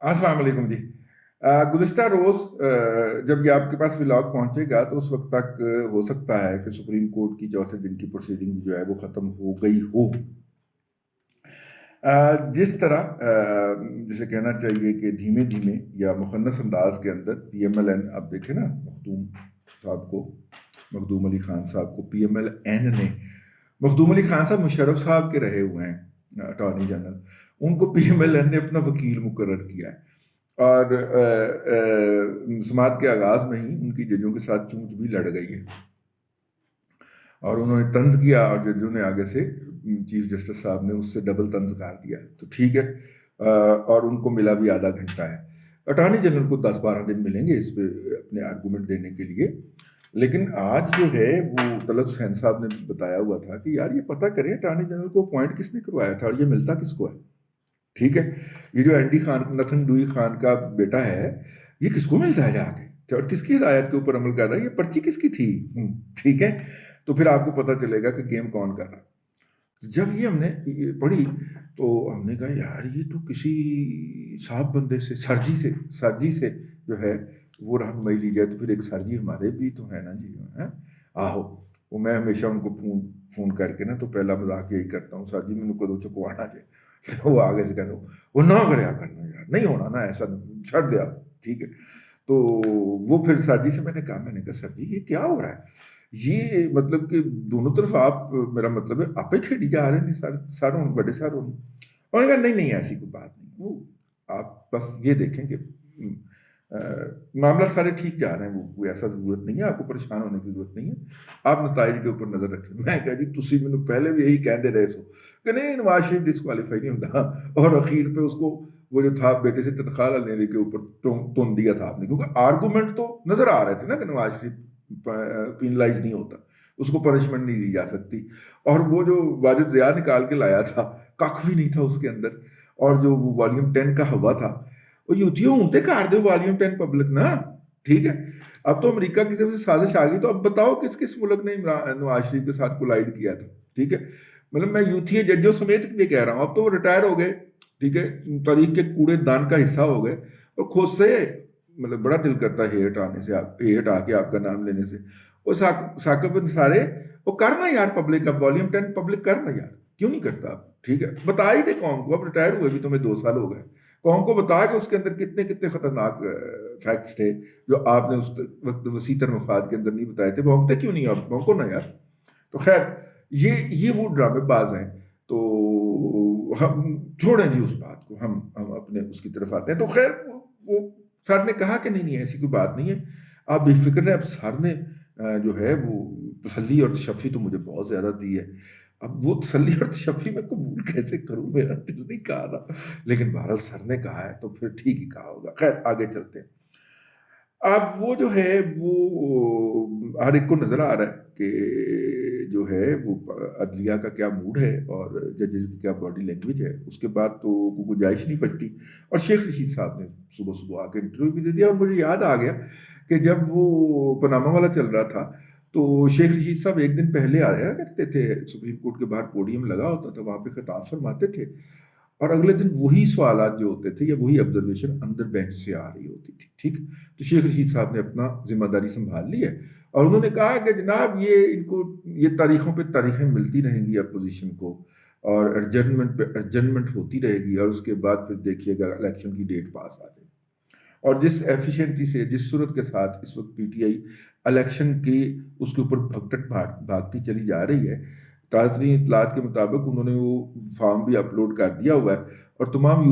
السلام علیکم جی۔ گزشتہ روز جب یہ آپ کے پاس ولاگ پہنچے گا تو اس وقت تک ہو سکتا ہے کہ سپریم کورٹ کی چوتھے دن کی پروسیڈنگ جو ہے وہ ختم ہو گئی ہو۔ جس طرح جسے کہنا چاہیے کہ دھیمے دھیمے یا مخنث انداز کے اندر پی ایم ایل این، آپ دیکھیں نا مخدوم علی خان صاحب کو پی ایم ایل این نے، مخدوم علی خان صاحب مشرف صاحب کے رہے ہوئے ہیں اٹارنی جنرل، ان کو پی ایم ایل این نے اپنا وکیل مقرر کیا ہے، اور سماعت کے آغاز میں ہی ان کی ججوں کے ساتھ چونچ بھی لڑ گئی ہے، اور انہوں نے طنز کیا اور ججوں نے آگے سے چیف جسٹس صاحب نے اس سے ڈبل طنز کر دیا، تو ٹھیک ہے، اور ان کو ملا بھی آدھا گھنٹہ ہے۔ اٹارنی جنرل کو 10-12 دن ملیں گے اس پہ اپنے آرگومنٹ دینے کے لیے، لیکن آج جو ہے وہ طلعت حسین صاحب نے بتایا ہوا تھا کہ یار یہ پتہ کریں اٹارنی جنرل کو اپوائنٹ کس نے کروایا تھا اور یہ ملتا کس کو ہے، ٹھیک ہے، یہ جو اینڈی خان، نتھن ڈوئی خان کا بیٹا ہے، یہ کس کو ملتا ہے جا کے اور کس کی ہدایت کے اوپر عمل کر رہا ہے، یہ پرچی کس کی تھی، ٹھیک ہے، تو پھر آپ کو پتہ چلے گا کہ گیم کون کر رہا ہے۔ جب یہ ہم نے پڑھی تو ہم نے کہا یار یہ تو کسی صاحب بندے سے، سرجی سے جو ہے وہ رہنمائی لی جائے، تو پھر ایک سرجی ہمارے بھی تو ہے نا جی، آہو، وہ میں ہمیشہ ان کو فون کر کے نا تو پہلا مذاق یہی کرتا ہوں، سرجی میں کدو چکوانا جائے، تو وہ آگے سے کہتے وہ نہ کریا کرنا یار، نہیں ہونا نا ایسا، چھڑ دیا، ٹھیک ہے، تو وہ پھر سرجی سے میں نے کہا سرجی یہ کیا ہو رہا ہے، یہ مطلب کہ دونوں طرف آپ، میرا مطلب ہے آپ ہی کھیڑی جا رہے ہیں سر ہوں بڑے سر ہوں، اور نے کہا نہیں ایسی کوئی بات نہیں، وہ آپ بس یہ دیکھیں کہ معاملہ سارے ٹھیک جا رہے ہیں، وہ کوئی ایسا ضرورت نہیں ہے، آپ کو پریشان ہونے کی ضرورت نہیں ہے، آپ نتائج کے اوپر نظر رکھیں۔ میں کہا جی تسی مینوں پہلے بھی یہی کہندے رہے سو کہ نہیں نواز شریف ڈسکوالیفائی نہیں ہوتا، اور اخیر پہ اس کو وہ جو تھا بیٹے سے تنخواہ لینے کے اوپر تون دیا تھا آپ نے، کیونکہ آرگومنٹ تو نظر آ رہے تھے نا کہ نواز شریف پینلائز نہیں ہوتا، اس کو پنشمنٹ نہیں دی جا سکتی، اور وہ جو واجد ضیاء نکال کے لایا تھا کخ بھی نہیں تھا اس کے اندر، اور جو وہ والیوم 10 کا ہوا تھا وہ یوتھیوں ہونتے کار دے والیوم 10 پبلک نا، ٹھیک ہے، اب تو امریکہ کی طرف سے سازش آ گئی، تو اب بتاؤ کس کس ملک نے نواز شریف کے ساتھ کولائڈ کیا تھا، ٹھیک ہے، مطلب میں یوتھی ججوں سمیت بھی کہہ رہا ہوں، اب تو وہ ریٹائر ہو گئے، ٹھیک ہے، تاریخ کے کوڑے دان کا حصہ ہو گئے، اور خود سے مطلب بڑا دل کرتا ہے ہٹا کے آپ کا نام لینے سے، وہ ثاقب انصارے وہ کرنا یار پبلک، اب والیوم 10 پبلک کرنا یار، کیوں نہیں کرتا آپ، ٹھیک ہے، بتا ہی دے قوم کو، اب ریٹائر ہوئے بھی تمہیں 2 سال ہو گئے، قوم کو بتا کہ اس کے اندر کتنے کتنے خطرناک فیکٹس تھے جو آپ نے اس وقت وسیع تر مفاد کے اندر نہیں بتائے تھے، بھونکتے کیوں نہیں آپ، بھونکو نا یار، تو خیر یہ وہ ڈرامے باز ہیں، تو ہم چھوڑیں جی اس بات کو، ہم اپنے اس کی طرف آتے ہیں، تو خیر وہ سر نے کہا کہ نہیں ایسی کوئی بات نہیں ہے، آپ بے فکر رہیں، اب سر نے جو ہے وہ تسلی اور تشفی تو مجھے بہت زیادہ دی ہے، اب وہ تسلی اور تشفی میں قبول کیسے کروں، میرا دل نہیں کہا رہا، لیکن بہرحال سر نے کہا ہے تو پھر ٹھیک ہی کہا ہوگا، خیر آگے چلتے ہیں۔ اب وہ جو ہے وہ ہر ایک کو نظر آ رہا ہے کہ جو ہے وہ عدلیہ کا کیا موڈ ہے اور ججز کی کیا باڈی لینگویج ہے، اس کے بعد تو کوئی گنجائش نہیں بچتی، اور شیخ رشید صاحب نے صبح صبح آ کے انٹرویو بھی دے دیا، اور مجھے یاد آ گیا کہ جب وہ پاناما والا چل رہا تھا تو شیخ رشید صاحب ایک دن پہلے آیا کرتے تھے، سپریم کورٹ کے باہر پوڈیم لگا ہوتا تھا، وہاں پہ خطاب فرماتے تھے، اور اگلے دن وہی سوالات جو ہوتے تھے یا وہی آبزرویشن اندر بینچ سے آ رہی ہوتی تھی، ٹھیک، تو شیخ رشید صاحب نے اپنا ذمہ داری سنبھال لی ہے، اور انہوں نے کہا کہ جناب یہ ان کو یہ تاریخوں پہ تاریخیں ملتی رہیں گی اپوزیشن کو، اور ارجنمنٹ پہ ارجنمنٹ ہوتی رہے گی، اور اس کے بعد پھر دیکھیے گا الیکشن کی ڈیٹ پاس آ جائے، اور جس ایفیشینٹی سے، جس صورت کے ساتھ اس وقت پی ٹی آئی الیکشن کی اس کے اوپر بھگٹٹ بھاگتی چلی جا رہی ہے، تازہ ترین اطلاعات کے مطابق انہوں نے وہ فارم بھی اپلوڈ کر دیا ہوا ہے، اور تمام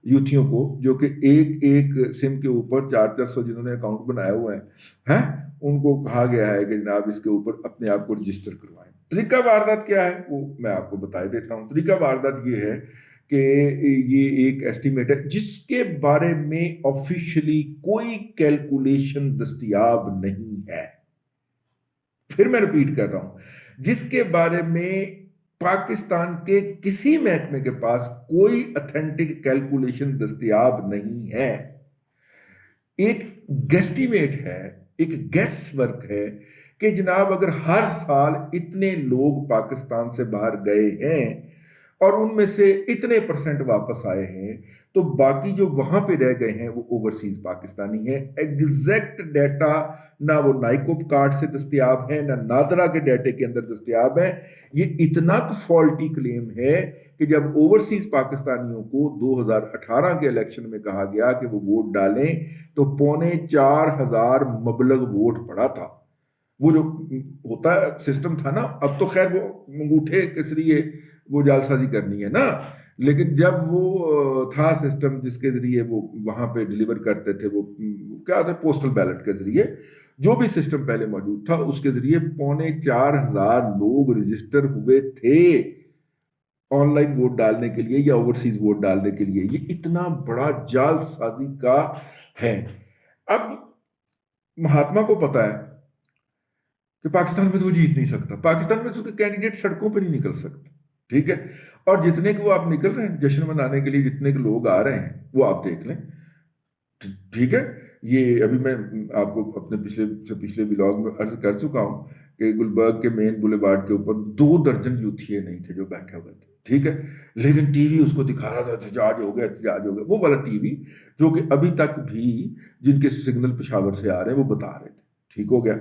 یوتھیوں کو جو کہ ایک ایک سم کے اوپر 400 جنہوں نے اکاؤنٹ بنائے ہوئے ہیں ان کو کہا گیا ہے کہ جناب اس کے اوپر اپنے آپ کو رجسٹر کروائیں۔ طریقہ واردات کیا ہے وہ میں آپ کو بتا دیتا ہوں۔ طریقہ واردات یہ ہے کہ یہ ایک ایسٹیمیٹ ہے جس کے بارے میں آفیشلی کوئی کیلکولیشن دستیاب نہیں ہے، پھر میں ریپیٹ کر رہا ہوں، جس کے بارے میں پاکستان کے کسی محکمے کے پاس کوئی اتھینٹک کیلکولیشن دستیاب نہیں ہے، ایک گیسٹیمیٹ ہے، ایک گیس ورک ہے کہ جناب اگر ہر سال اتنے لوگ پاکستان سے باہر گئے ہیں اور ان میں سے اتنے پرسنٹ واپس آئے ہیں، تو باقی جو وہاں پہ رہ گئے ہیں وہ اوورسیز پاکستانی ہیں۔ ایگزیکٹ ڈیٹا نہ وہ نائکوب کارڈ سے دستیاب ہے، نہ نادرا کے ڈیٹے کے اندر دستیاب ہے۔ یہ اتنا فالٹی کلیم ہے کہ جب اوورسیز پاکستانیوں کو 2018 کے الیکشن میں کہا گیا کہ وہ ووٹ ڈالیں تو 4,500 مبلغ ووٹ پڑا تھا۔ وہ جو ہوتا ہے سسٹم تھا نا، اب تو خیر وہ انگوٹھے کے ذریعے وہ جعل سازی کرنی ہے نا، لیکن جب وہ تھا سسٹم جس کے ذریعے وہ وہاں پہ ڈیلیور کرتے تھے، وہ کیا تھا، پوسٹل بیلٹ کے ذریعے، جو بھی سسٹم پہلے موجود تھا اس کے ذریعے 4,500 لوگ رجسٹر ہوئے تھے آن لائن ووٹ ڈالنے کے لیے یا اوورسیز ووٹ ڈالنے کے لیے۔ یہ اتنا بڑا جعل سازی کا ہے۔ اب مہاتما کو پتا ہے کہ پاکستان میں تو وہ جیت نہیں سکتا، پاکستان میں اس کے کینڈیڈیٹ سڑکوں پہ نہیں نکل سکتے، ٹھیک ہے، اور جتنے کے وہ آپ نکل رہے ہیں جشن منانے کے لیے، جتنے کے لوگ آ رہے ہیں وہ آپ دیکھ لیں، ٹھیک ہے۔ یہ ابھی میں آپ کو اپنے پچھلے ولاگ میں عرض کر چکا ہوں کہ گلبرگ کے مین بولیوارڈ کے اوپر 2 درجن یوتھیے نہیں تھے جو بیٹھے ہوئے تھے، ٹھیک ہے، لیکن ٹی وی اس کو دکھا رہا تھا احتجاج ہو گیا، احتجاج ہو گیا، وہ والا ٹی وی جو کہ ابھی تک بھی جن کے سگنل پشاور سے آ رہے ہیں وہ بتا رہے تھے، ٹھیک ہو گیا۔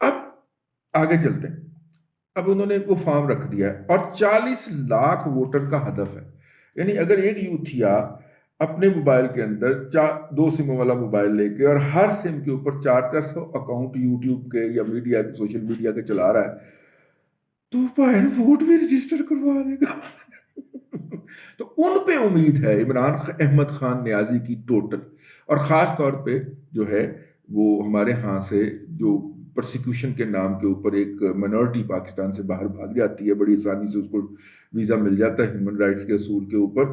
اب آگے چلتے ہیں، اب انہوں نے وہ فارم رکھ دیا ہے اور 40 لاکھ ووٹر کا ہدف ہے، یعنی اگر ایک یوتھیا اپنے موبائل کے اندر 2 سم والا موبائل لے کے اور ہر سم کے اوپر 400 اکاؤنٹ یوٹیوب کے یا میڈیا کے، سوشل میڈیا کے چلا رہا ہے، تو بھائی ووٹ بھی رجسٹر کروا دے گا۔ تو ان پہ امید ہے عمران احمد خان نیازی کی ٹوٹل، اور خاص طور پہ جو ہے وہ ہمارے ہاں سے جو پرسیکیوشن کے نام کے اوپر ایک منورٹی پاکستان سے باہر بھاگ جاتی ہے، بڑی آسانی سے اس کو ویزا مل جاتا ہے ہیومن رائٹس کے اصول کے اوپر،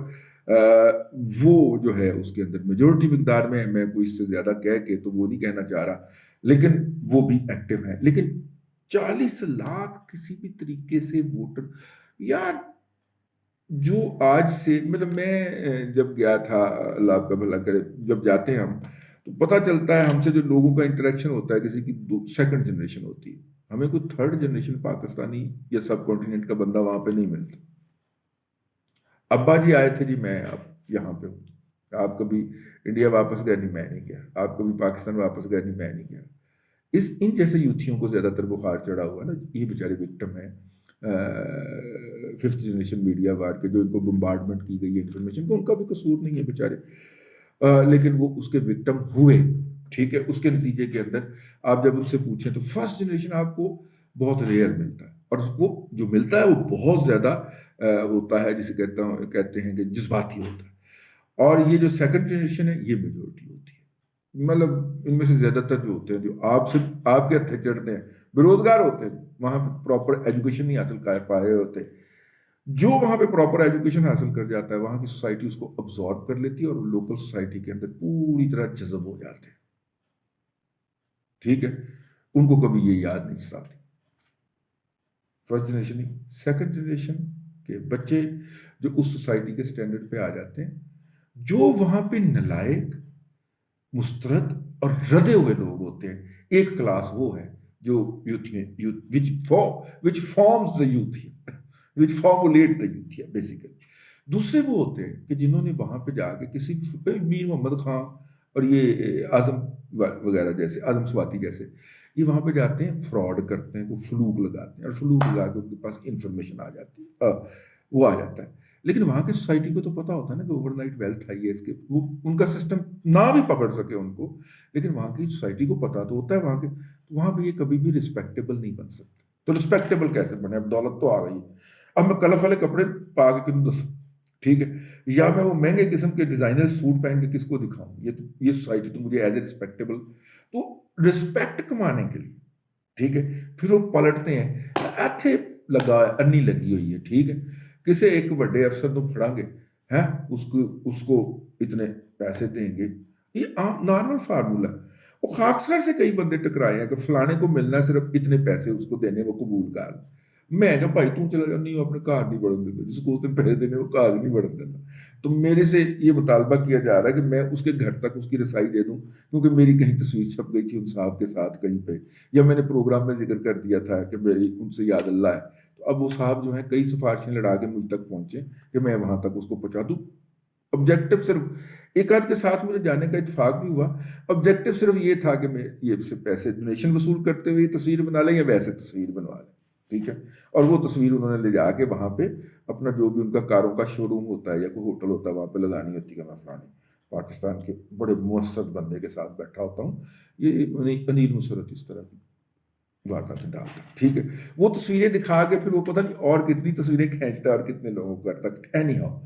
وہ جو ہے اس کے اندر میجورٹی مقدار میں، میں کوئی اس سے زیادہ کہہ کے تو وہ نہیں کہنا چاہ رہا، لیکن وہ بھی ایکٹیو ہیں۔ لیکن 40 لاکھ کسی بھی طریقے سے ووٹر، یار جو آج سے مطلب میں جب گیا تھا، اللہ آپ کا بھلا کرے، جب جاتے ہیں ہم تو پتہ چلتا ہے ہم سے جو لوگوں کا انٹریکشن ہوتا ہے، کسی کی 2nd جنریشن ہوتی ہے، ہمیں کوئی 3rd جنریشن پاکستانی یا سب کانٹیننٹ کا بندہ وہاں پہ نہیں ملتا۔ ابا جی آئے تھے جی، میں اب یہاں پہ ہوں، آپ کبھی انڈیا واپس گئے؟ نہیں میں نہیں گیا۔ آپ کبھی پاکستان واپس گئے؟ نہیں میں نہیں گیا۔ ان جیسے یوتھیوں کو زیادہ تر بخار چڑھا ہوا ہے نا، یہ بیچارے وکٹم ہیں 5th جنریشن میڈیا وارڈ کے، جو ان کو بمبارڈمنٹ کی گئی ہے انفارمیشن کو، ان کا بھی قصور نہیں ہے بیچارے، لیکن وہ اس کے وکٹم ہوئے، ٹھیک ہے۔ اس کے نتیجے کے اندر آپ جب ان سے پوچھیں تو 1st جنریشن آپ کو بہت ریئر ملتا ہے، اور وہ جو ملتا ہے وہ بہت زیادہ ہوتا ہے، جسے کہتے ہیں کہ جذباتی ہوتا ہے، اور یہ جو 2nd جنریشن ہے یہ میجورٹی ہوتی ہے، مطلب ان میں سے زیادہ تر جو ہوتے ہیں جو آپ کے ہتھے چڑھتے ہیں، بے روزگار ہوتے ہیں، وہاں پہ پراپر ایجوکیشن نہیں حاصل کر پائے ہوتے۔ جو وہاں پہ پراپر ایجوکیشن حاصل کر جاتا ہے وہاں کی سوسائٹی اس کو ابزارب کر لیتی ہے اور لوکل سوسائٹی کے اندر پوری طرح جذب ہو جاتے ہیں، ٹھیک ہے، ان کو کبھی یہ یاد نہیں ساتھی۔ 1st جنریشن نہیں، 2nd جنریشن کے بچے جو اس سوسائٹی کے سٹینڈرڈ پہ آ جاتے ہیں، جو وہاں پہ نالائق، مسترد اور ردے ہوئے لوگ ہوتے ہیں۔ ایک کلاس وہ ہے جو which forms the youth which formulate the youth basically۔ دوسرے وہ ہوتے ہیں کہ جنہوں نے وہاں پہ جا کے کسی میر محمد خان اور یہ اعظم وغیرہ جیسے، اعظم سواتی جیسے، یہ وہاں پہ جاتے ہیں، فراڈ کرتے ہیں، کوئی فلوک لگاتے ہیں، اور فلوک لگا کے ان کے پاس انفارمیشن آ جاتی ہے، وہ آ جاتا ہے۔ لیکن وہاں کی سوسائٹی کو تو پتا ہوتا ہے نا کہ اوور نائٹ ویلتھ آئی ہے اس کے، وہ ان کا سسٹم نہ بھی پکڑ سکے ان کو، لیکن وہاں کی سوسائٹی کو پتا تو ہوتا ہے وہاں پہ یہ کبھی بھی رسپیکٹیبل نہیں بن سکتے۔ تو رسپیکٹیبل کیسے بنے؟ اب دولت تو آ گئی، اب میں کلف والے کپڑے پا کے کیوں دس، ٹھیک ہے، یا میں وہ مہنگے قسم کے ڈیزائنر سوٹ پہن کے کس کو دکھاؤں؟ یہ سوسائٹی تو مجھے ایز اے رسپیکٹیبل، تو رسپیکٹ کمانے کے لیے، ٹھیک ہے، پھر وہ پلٹتے ہیں، ایتھے لگا انی لگی ہوئی ہے، ٹھیک ہے، کسے ایک بڑے افسر کو پڑھا گے ہیں، اس کو اتنے پیسے دیں گے، یہ عام نارمل فارمولا ہے۔ وہ خاکسار سے کئی بندے ٹکرائے ہیں کہ فلانے کو ملنا صرف اتنے پیسے اس کو دینے، وہ قبول کر، میں کہ بھائی تم چلا جا، نہیں اپنے گھر نہیں بڑھن دینا، جس کو اس نے پیسے دینے وہ گھر نہیں بڑھن دینا، تو میرے سے یہ مطالبہ کیا جا رہا ہے کہ میں اس کے گھر تک اس کی رسائی دے دوں، کیونکہ میری کہیں تصویر چھپ گئی تھی ان صاحب کے ساتھ کہیں پہ، یا میں نے پروگرام میں ذکر کر دیا تھا کہ میری ان سے یاد اللہ ہے تو اب وہ صاحب جو ہیں کئی سفارشیں لڑا کے مجھ تک پہنچے کہ میں وہاں تک اس کو پہنچا دوں. آبجیکٹو صرف ایک آدھ کے ساتھ مجھے جانے کا اتفاق بھی ہوا. آبجیکٹو صرف یہ تھا کہ میں یہ سے پیسے ڈونیشن وصول کرتے ہوئے تصویر بنا لیں یا ویسے تصویر بنوا لیں. ٹھیک ہے. اور وہ تصویر انہوں نے لے جا کے وہاں پہ اپنا جو بھی ان کا کاروں کا شو روم ہوتا ہے یا کوئی ہوٹل ہوتا ہے وہاں پہ لگانی ہوتی ہے کہ میں فلانے پاکستان کے بڑے مؤثر بندے کے ساتھ بیٹھا ہوتا ہوں. یہ انیل مسرت اس طرح کی واقعات ڈالتا ہے. ٹھیک ہے. وہ تصویریں دکھا کے پھر وہ پتہ نہیں اور کتنی تصویریں کھینچتا ہے اور کتنے لوگوں کو کرتا ہے. اینی ہاؤ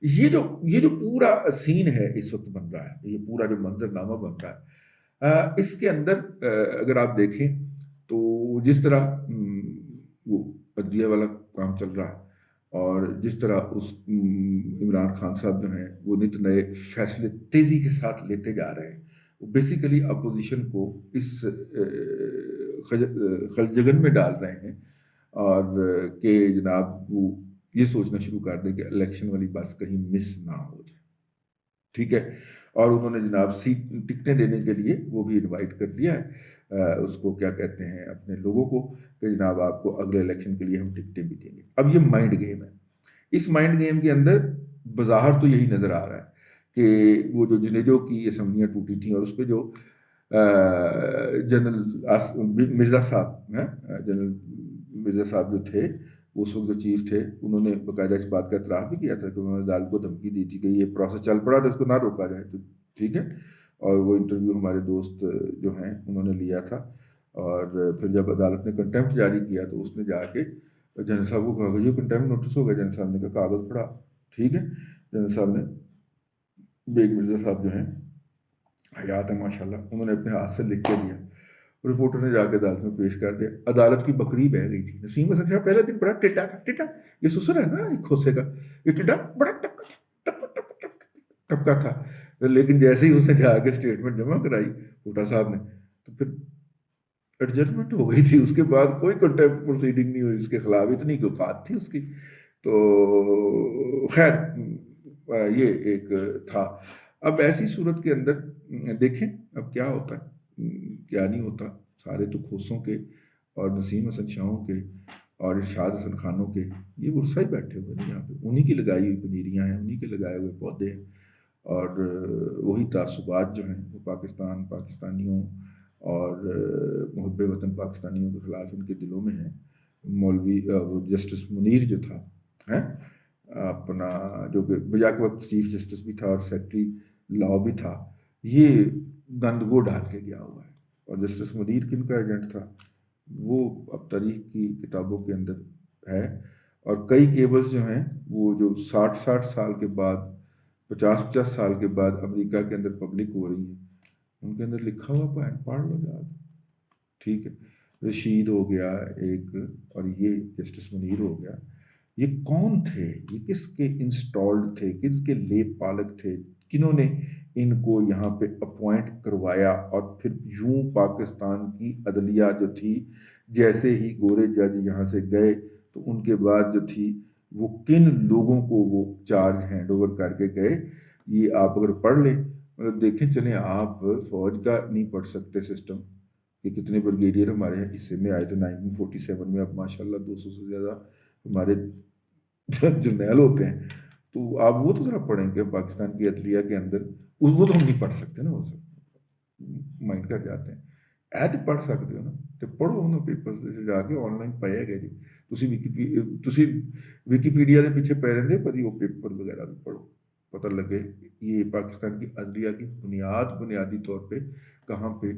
یہ جو پورا سین ہے اس وقت بن رہا ہے, یہ پورا جو منظر نامہ بن رہا ہے, اس کے اندر اگر آپ دیکھیں تو جس طرح وہ عدلیہ والا کام چل رہا ہے اور جس طرح اس عمران خان صاحب جو ہیں وہ نت نئے فیصلے تیزی کے ساتھ لیتے جا رہے ہیں, وہ بیسیکلی اپوزیشن کو اس خلجگن میں ڈال رہے ہیں اور کہ جناب وہ یہ سوچنا شروع کر دیں کہ الیکشن والی بس کہیں مس نہ ہو جائے. ٹھیک ہے. اور انہوں نے جناب ٹکٹیں دینے کے لیے وہ بھی انوائٹ کر دیا ہے اس کو کیا کہتے ہیں اپنے لوگوں کو کہ جناب آپ کو اگلے الیکشن کے لیے ہم ٹکٹیں بھی دیں گے. اب یہ مائنڈ گیم ہے. اس مائنڈ گیم کے اندر بظاہر تو یہی نظر آ رہا ہے کہ وہ جو جنیجو کی اسمبلیاں ٹوٹی تھیں اور اس پہ جو جنرل مرزا صاحب ہیں, جنرل مرزا صاحب جو تھے اس وقت جو چیف تھے, انہوں نے باقاعدہ اس بات کا اعتراف بھی کیا تھا کہ انہوں نے عدالت کو دھمکی دی تھی کہ یہ پروسیس چل پڑا تو اس کو نہ روکا جائے. تو ٹھیک ہے. اور وہ انٹرویو ہمارے دوست جو ہیں انہوں نے لیا تھا اور پھر جب عدالت نے کنٹیمپٹ جاری کیا تو اس نے جا کے جنرل صاحب کو کہا کہ یہ کنٹیمپٹ نوٹس ہو گیا. جنرل صاحب نے کہا کاغذ پڑھا. ٹھیک ہے. جنرل صاحب نے بیگ مرزا صاحب جو ہیں حیات ہے ماشاء اللہ, انہوں نے اپنے ہاتھ سے لکھ کے دیا. رپورٹر نے جا کے عدالت میں پیش کر دیا. عدالت کی بکری بہہ گئی تھی. نسیم حسن صاحب پہلے دن بڑا ٹڈا تھا. ٹڈا یہ سسر ہے نا یہ کھوسے کا, یہ ٹڈا بڑا ٹپکا تھا. لیکن جیسے ہی اس نے جا کے اسٹیٹمنٹ جمع کرائی کوٹا صاحب نے تو پھر ایڈجسٹمنٹ ہو گئی تھی. اس کے بعد کوئی کنٹیمپٹ پروسیڈنگ نہیں ہوئی اس کے خلاف. اتنی کی اوقات تھی اس کی. تو خیر یہ ایک تھا. اب ایسی صورت کے اندر دیکھیں اب کیا ہوتا ہے کیا نہیں ہوتا. سارے تو کھوسوں کے اور نسیم حسن شاہوں کے اور ارشاد حسن خانوں کے یہ ورثہ ہی بیٹھے ہوئے ہیں یہاں پہ. انہی کی لگائی ہوئی پنیریاں ہیں, انہی کے لگائے ہوئے پودے ہیں اور وہی تعصبات جو ہیں وہ پاکستانیوں اور محب وطن پاکستانیوں کے خلاف ان کے دلوں میں ہیں. مولوی وہ جسٹس منیر جو تھا اپنا جو کہ بجا کے وقت چیف جسٹس بھی تھا اور سیکرٹری لاء بھی تھا, یہ گند وہ ڈال کے گیا ہوا ہے. اور جسٹس منیر کن کا ایجنٹ تھا وہ اب تاریخ کی کتابوں کے اندر ہے. اور کئی کیبلز جو ہیں وہ جو 60 سال کے بعد 50 سال کے بعد امریکہ کے اندر پبلک ہو رہی ہیں ان کے اندر لکھا ہوا پڑھ لو یاد. ٹھیک ہے. رشید ہو گیا ایک اور یہ جسٹس منیر ہو گیا. یہ کون تھے, یہ کس کے انسٹالڈ تھے, کس کے لیپ پالک تھے, کنہوں نے ان کو یہاں پہ اپوائنٹ کروایا. اور پھر یوں پاکستان کی عدلیہ جو تھی جیسے ہی گورے جج یہاں سے گئے تو ان کے بعد جو تھی وہ کن لوگوں کو وہ چارج ہینڈ اوور کر کے گئے. یہ آپ اگر پڑھ لیں مطلب دیکھیں چلیں آپ فوج کا نہیں پڑھ سکتے سسٹم کہ کتنے بریگیڈیئر ہمارے حصے میں آئے تھے 1947 میں. اب ماشاءاللہ 200 سے زیادہ ہمارے جرنیل ہوتے ہیں. تو آپ وہ تو ذرا پڑھیں کہ پاکستان کی عدلیہ کے اندر وہ تو ہم نہیں پڑھ سکتے نا, وہ سب مائنڈ کر جاتے ہیں. ایڈ پڑھ سکتے ہو نا تو پڑھو انہوں پیپرز جیسے جا کے آن لائن پائے گئے جی. تسی ویکیپیڈیا کے پیچھے پہ رہتے کدی وہ پیپر وغیرہ بھی پڑھو پتہ لگے یہ پاکستان کی عدلیہ کی بنیادی طور پہ کہاں پہ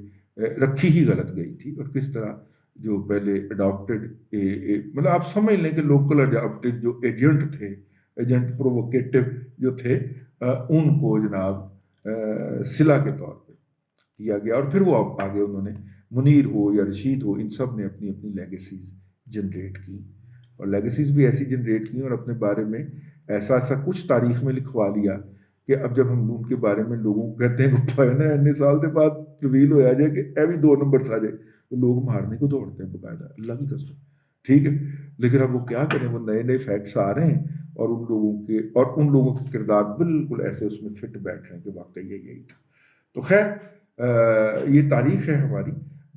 رکھی ہی غلط گئی تھی اور کس طرح جو پہلے اڈاپٹیڈ مطلب آپ سمجھ لیں کہ لوکل اڈاپٹیڈ جو ایجنٹ پرووکیٹو جو تھے ان کو جناب صلہ کے طور پہ کیا گیا. اور پھر وہ آگے انہوں نے منیر ہو یا رشید ہو ان سب نے اپنی اپنی لیگیسیز جنریٹ کی اور لیگیسیز بھی ایسی جنریٹ کی اور اپنے بارے میں ایسا کچھ تاریخ میں لکھوا لیا کہ اب جب ہم ان کے بارے میں لوگوں کو کہتے ہیں کہ اتنے سال کے بعد ریویل ہو جائے کہ اے بھی 2 نمبر آ جائے تو لوگ مارنے کو دوڑتے ہیں باقاعدہ اللہ کی قسم. ٹھیک ہے. لیکن اب وہ کیا کریں, وہ نئے فیکٹس آ رہے ہیں اور ان لوگوں کے کردار بالکل ایسے اس میں فٹ بیٹھ رہے ہیں کہ واقعی یہی تھا. تو خیر یہ تاریخ ہے ہماری.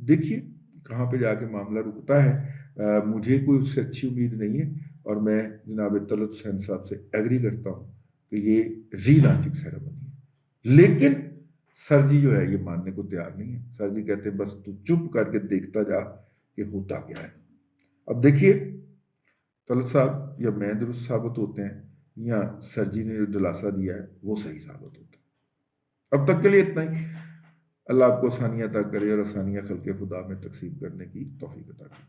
دیکھیے کہاں پہ جا کے معاملہ رکتا ہے مجھے کوئی اس سے اچھی امید نہیں ہے، اور میں جناب طلعت حسین صاحب سے ایگری کرتا ہوں کہ یہ ری لانچنگ سیریمنی ہے، لیکن سر جی جو ہے یہ ماننے کو تیار نہیں ہے۔ سر جی کہتے ہیں بس تو چپ کر کے دیکھتا جا کہ ہوتا کیا ہے۔ اب دیکھیے طلعت صاحب یا میں درست ثابت ہوتے ہیں یا سر جی نے جو دلاسا دیا ہے وہ صحیح ثابت ہوتا ہے۔ اب تک کے لیے اتنا ہی۔ اللہ آپ کو آسانیاں عطا کرے اور آسانیاں خلق خدا میں تقسیم کرنے کی توفیق عطا کرے۔